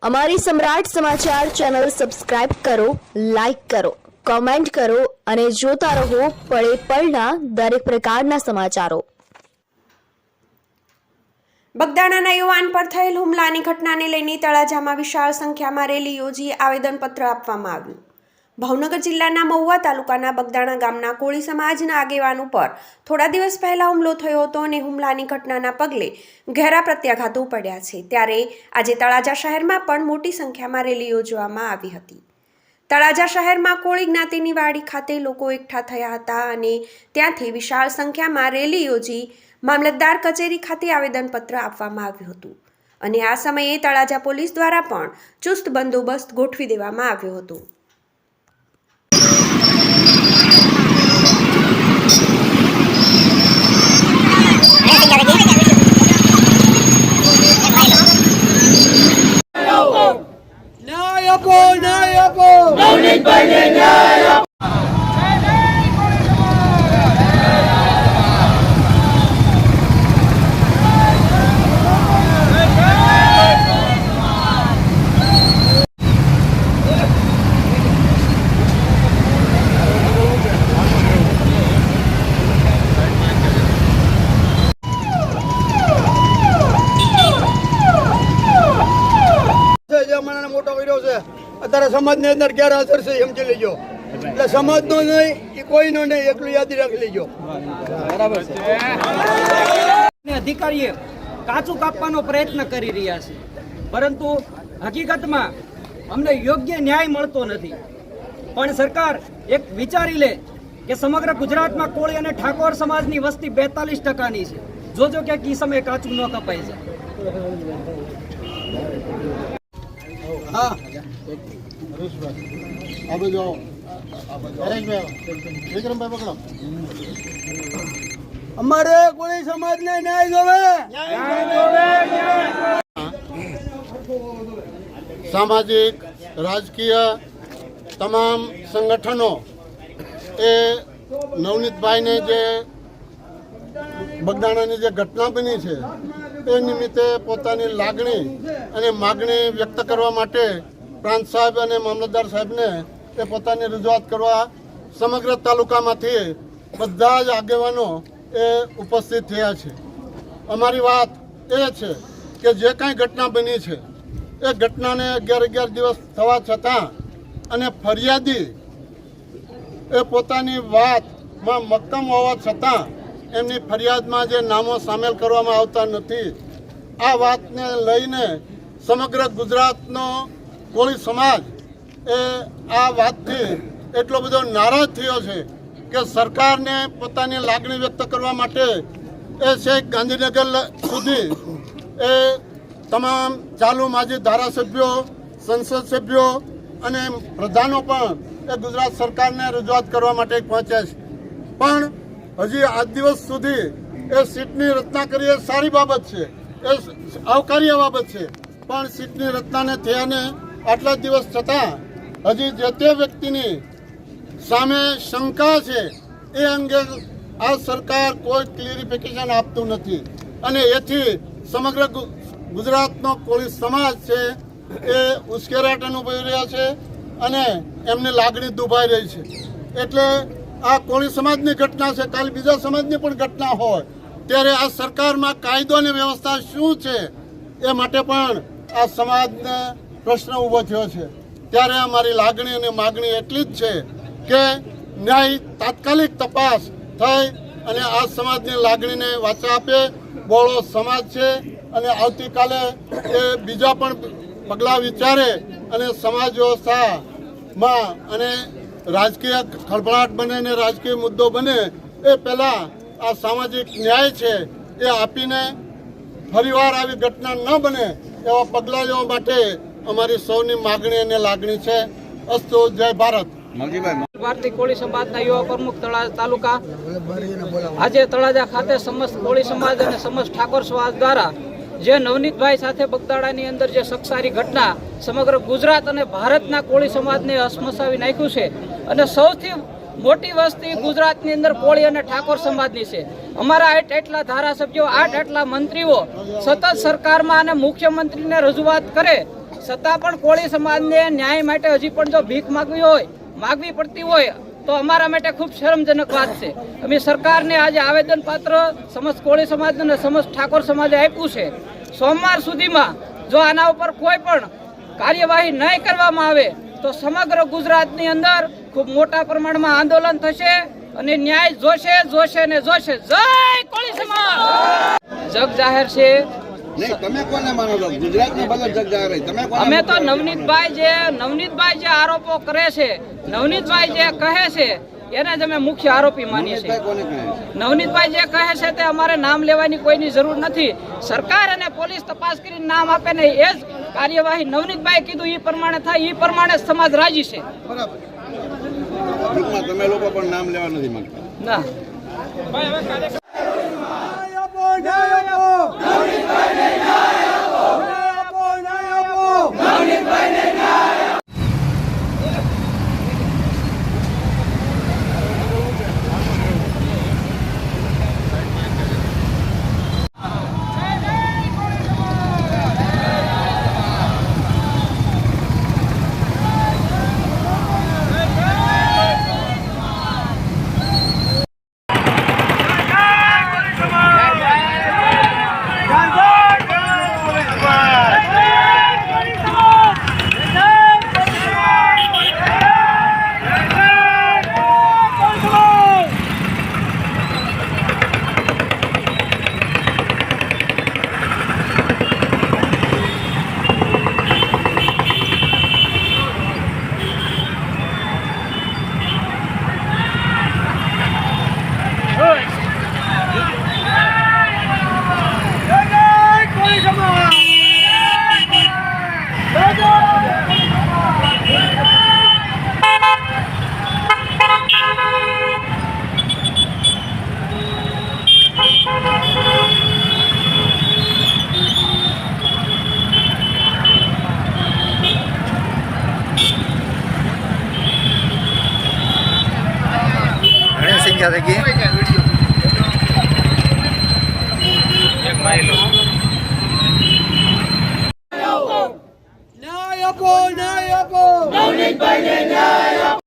અમારી સમ્રાટ સમાચાર ચેનલ સબસ્ક્રાઇબ કરો, લાઈક કરો, કોમેન્ટ કરો અને જોતા રહો પળે પળના દરેક પ્રકારના સમાચારો। બગદાણાના યુવાન પર થયેલ હુમલાની ઘટનાને લઈને તળાજામાં વિશાળ સંખ્યામાં રેલી યોજી આવેદનપત્ર આપવામાં આવ્યું। ભાવનગર જિલ્લાના મહુવા તાલુકાના બગદાણા ગામના કોળી સમાજના આગેવાન ઉપર થોડા દિવસ પહેલા હુમલો થયો હતો અને હુમલાની ઘટનાના પગલે ઘેરા પ્રત્યાઘાતો પડ્યા છે। ત્યારે આજે તળાજા શહેરમાં પણ મોટી સંખ્યામાં રેલી યોજવામાં આવી હતી। તળાજા શહેરમાં કોળી જ્ઞાતિની વાડી ખાતે લોકો એકઠા થયા હતા અને ત્યાંથી વિશાળ સંખ્યામાં રેલી યોજી મામલતદાર કચેરી ખાતે આવેદનપત્ર આપવામાં આવ્યું હતું અને આ સમયે તળાજા પોલીસ દ્વારા પણ ચુસ્ત બંદોબસ્ત ગોઠવી દેવામાં આવ્યો હતો। મોટો કર્યો છે અત્યારે સમાજની અંદર ક્યારે અસર છે સમજી લેજો। એટલે સમાજનો નહીં એ કોઈનો નહીં, એટલું યાદ રાખી લેજો। બરાબર છે। અધિકારીએ કાચું કાપવાનો પ્રયત્ન કરી રહ્યા છે, પરંતુ હકીકતમાં અમને યોગ્ય ન્યાય મળતો નથી। પણ સરકાર એક વિચારી લે કે સમગ્ર ગુજરાતમાં કોળી અને ઠાકોર સમાજની વસ્તી 42%ની છે। જોજો કે ઈ સમયે કાચું ન કપાય છે। અમારે કોળી સમાજને ન્યાય જોવે। સામાજિક રાજકીય તમામ સંગઠનો એ નવનીતભાઈને જે બગદાણાની જે ઘટના બની છે એ નિમિત્તે પોતાની લાગણી અને માગણી વ્યક્ત કરવા માટે પ્રાંત સાહેબ અને મામલતદાર સાહેબને એ પોતાની રજૂઆત કરવા સમગ્ર તાલુકામાંથી બધા જ આગેવાનો એ ઉપસ્થિત થયા છે। અમારી વાત એ છે કે જે કાંઈ ઘટના બની છે એ ઘટનાને 11 દિવસ થવા છતાં અને ફરિયાદી એ પોતાની વાતમાં મક્કમ હોવા છતાં એમની ફરિયાદમાં જે નામો સામેલ કરવામાં આવતા નથી। આ વાતને લઈને સમગ્ર ગુજરાતનો કોળી સમાજ એ આ વાતથી એટલો બધો નારાજ થયો છે કે સરકારને પોતાની લાગણી વ્યક્ત કરવા માટે એ છેક ગાંધીનગર સુધી એ તમામ ચાલુ માજી ધારાસભ્યો, સંસદ સભ્યો અને પ્રધાનો પણ એ ગુજરાત સરકારને રજૂઆત કરવા માટે પહોંચ્યા છે। પણ હજી આજ દિવસ સુધી એ સીટની રચના કરી એ સારી બાબત છે, એ આવકાર્ય બાબત છે। પણ સીટની રચનાને થયાને આટલા દિવસ છતાં હજી જે તે વ્યક્તિની સામે શંકા છે એ અંગે આ સરકાર કોઈ ક્લિયરિફિકેશન આપતું નથી અને એથી સમગ્ર ગુજરાતનો કોળી સમાજ છે એ ઉશ્કેરાટ અનુભવી રહ્યા છે અને એમની લાગણી દુભાઈ રહી છે। એટલે આ કોળી સમાજની ઘટના છે, કાલે બીજા સમાજની પણ ઘટના હોય ત્યારે આ સરકારમાં કાયદો અને વ્યવસ્થા શું છે એ માટે પણ આ સમાજને પ્રશ્ન ઊભો થયો છે। ત્યારે અમારી લાગણી અને માગણી એટલી જ છે કે ન્યાય તાત્કાલિક તપાસ થઈ અને આ સમાજની લાગણીને વાચા આપે। બોળો સમાજ છે અને આવતીકાલે એ બીજા પણ પગલાં વિચારે અને સમાજ વ્યવસ્થામાં અને રાજકીય ખળભળાટ બને અને રાજકીય મુદ્દો બને એ પહેલાં આ સામાજિક ન્યાય છે એ આપીને ફરીવાર આવી ઘટના ન બને એવા પગલાં લેવા માટે અમારી સૌની માગણી અને લાગણી છે। અસ્તુ, જય ભારત। ભારતીય કોળી સમાજના યુવા પ્રમુખ તળાજા તાલુકા આજે તળાજા ખાતે સમસ્ત કોળી સમાજ અને સમસ્ત ઠાકોર સમાજ દ્વારા જે નવનીતભાઈ સાથે બગદાણાની અંદર જે સક્ષારી ઘટના સમગ્ર ગુજરાત અને ભારતના કોળી સમાજને હસમસાવી નાખ્યું છે અને સૌથી મોટી વસ્તી ગુજરાતની અંદર કોળી અને ઠાકોર સમાજની છે। અમારા 8 ધારાસભ્યો 8 મંત્રીઓ સતત સરકારમાં અને મુખ્યમંત્રીને રજૂઆત કરે છતાં પણ કોળી સમાજને ન્યાય માટે હજી પણ જો ભીખ માગવી પડતી હોય તો અમારા માટે ખૂબ શરમજનક વાત છે. અમે સરકારને આજે આવેદનપત્ર સમસ્ત કોળી સમાજ અને સમસ્ત ઠાકોર સમાજે આપ્યું છે. સોમવાર સુધીમાં જો આના ઉપર કોઈ પણ કાર્યવાહી નહીં કરવામાં આવે તો સમગ્ર ગુજરાતની અંદર ખૂબ મોટા પ્રમાણમાં આંદોલન થશે અને ન્યાય જોશે ને જોશે. જય કોળી સમાજ. જગ જાહેર છે. તમે કોને માનો છો? ગુજરાતના બધા જગ જાહેર છે. તમે કોને? અમે તો નવનીતભાઈ જે આરોપો કરે છે, નવનીતભાઈ જે કહે છે એને જ અમે મુખ્ય આરોપી માનીએ છીએ. કોને કહે? નવનીતભાઈ જે કહે છે તે અમારે નામ લેવાની કોઈની જરૂર નથી. સરકાર અને પોલીસ તપાસ કરીને નામ આપે ને એ જ કાર્યવાહી નવનીતભાઈ કીધું એ પ્રમાણે થાય, એ પ્રમાણે સમાજ રાજી છે. બરાબર. ટૂંકમાં તમે લોકો પણ નામ લેવા નથી માંગતા. ના. સંખ્યા થઈ ગઈ. ન્યાય આપો, ન્યાય આપો. નવનીતભાઈને ન્યાય આપો.